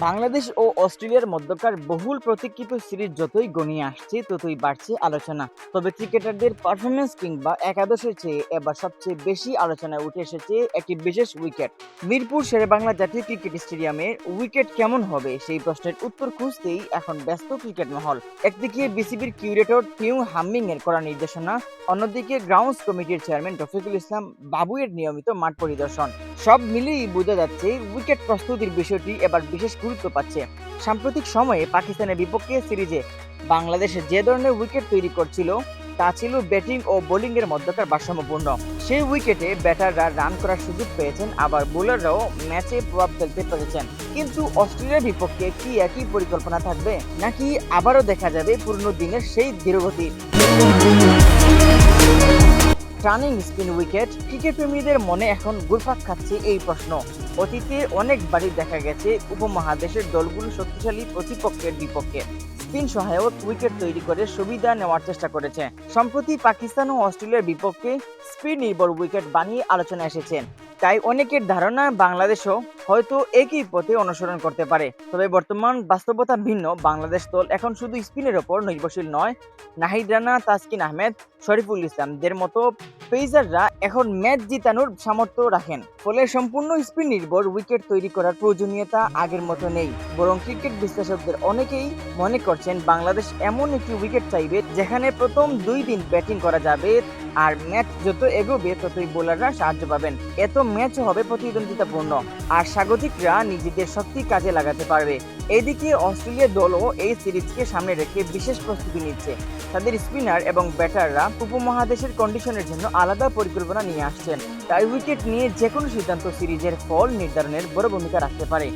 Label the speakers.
Speaker 1: বাংলাদেশ ও অস্ট্রেলিয়ার মধ্যকার বহুল প্রতীক্ষিত সিরিজ যতই গনিয়ে আসছে ততই বাড়ছে আলোচনা। তবে ক্রিকেটারদের পারফরমেন্স কিংবা একাদশের চেয়ে এবার সবচেয়ে বেশি আলোচনায় উঠে এসেছে একটি বিশেষ উইকেট। মিরপুর শেরেবাংলা জাতীয় ক্রিকেট স্টেডিয়ামে উইকেট কেমন হবে সেই প্রশ্নের উত্তর খুঁজতেই এখন ব্যস্ত ক্রিকেট মহল। একদিকে বিসিবির কিউরেটর টিউ হামিং এর করা নির্দেশনা, অন্যদিকে গ্রাউন্ডস কমিটির চেয়ারম্যান রফিকুল ইসলাম বাবুয়ের নিয়মিত মাঠ পরিদর্শন। সব মিলিয়ে বোঝা যাচ্ছে উইকেট প্রস্তুতির বিষয়টি এবার বিশেষ গুরুত্ব পাচ্ছে। সাম্প্রতিক সময়ে পাকিস্তানের বিপক্ষে সিরিজে বাংলাদেশ যে ধরনের উইকেট তৈরি করছিল তা ছিল ব্যাটিং ও বোলিং এর মধ্যকার ভারসাম্যপূর্ণ। সেই উইকেটে ব্যাটাররা রান করার সুযোগ পেয়েছেন, আবার বোলাররাও ম্যাচে প্রভাব ফেলতে পেরেছেন। কিন্তু অস্ট্রেলিয়ার বিপক্ষে কি একই পরিকল্পনা থাকবে, নাকি আবারও দেখা যাবে পুরনো দিনের সেই ধীরগতি টার্নিং স্পিন উইকেট? ক্রিকেট প্রেমীদের মনে এখন ঘুরপাক খাচ্ছে এই প্রশ্ন। অতীতে অনেকবারই দেখা গেছে উপমহাদেশের দলগুলো শক্তিশালী প্রতিপক্ষের বিপক্ষে স্পিন সহায়ক উইকেট তৈরি করে সুবিধা নেওয়ার চেষ্টা করেছে। সম্প্রতি পাকিস্তান ও অস্ট্রেলিয়ার বিপক্ষে স্পিন নির্ভর উইকেট বানিয়ে আলোচনায় এসেছেন। তাই অনেকের ধারণা বাংলাদেশও হয়তো একই পথে অনুসরণ করতে পারে। তবে বর্তমান বাস্তবতা ভিন্ন। বাংলাদেশ দল এখন শুধু স্পিনের ওপর নির্ভরশীল নয়। নাহিদ রানা, তাসকিন আহমেদ, শরীফুল ইসলামদের মতো পেসাররা এখন ম্যাচ জিতানোর সামর্থ্য রাখেন। ফলে সম্পূর্ণ স্পিন নির্ভর উইকেট তৈরি করার প্রয়োজনীয়তা আগের মতো নেই। বরং ক্রিকেট বিশ্লেষকদের অনেকেই মনে করছেন বাংলাদেশ এমন একটি উইকেট চাইবে যেখানে প্রথম 2 দিন ব্যাটিং করা যাবে, আর ম্যাচ যত এগোবে ততই বোলাররা সাহায্য পাবেন। এত ম্যাচ হবে প্রতিদ্বন্দ্বিতাপূর্ণ, আর স্বাগতিকরা নিজেদের শক্তি কাজে লাগাতে পারবে। এদিকে অস্ট্রেলিয়া দলও এই সিরিজকে সামনে রেখে বিশেষ প্রস্তুতি নিচ্ছে। তাদের স্পিনার এবং ব্যাটাররা উপমহাদেশের কন্ডিশনের জন্য আলাদা পরিকল্পনা নিয়ে আসছেন। তাই উইকেট নিয়ে যে কোনো সিদ্ধান্ত সিরিজের ফল নির্ধারণের বড় ভূমিকা রাখতে পারে।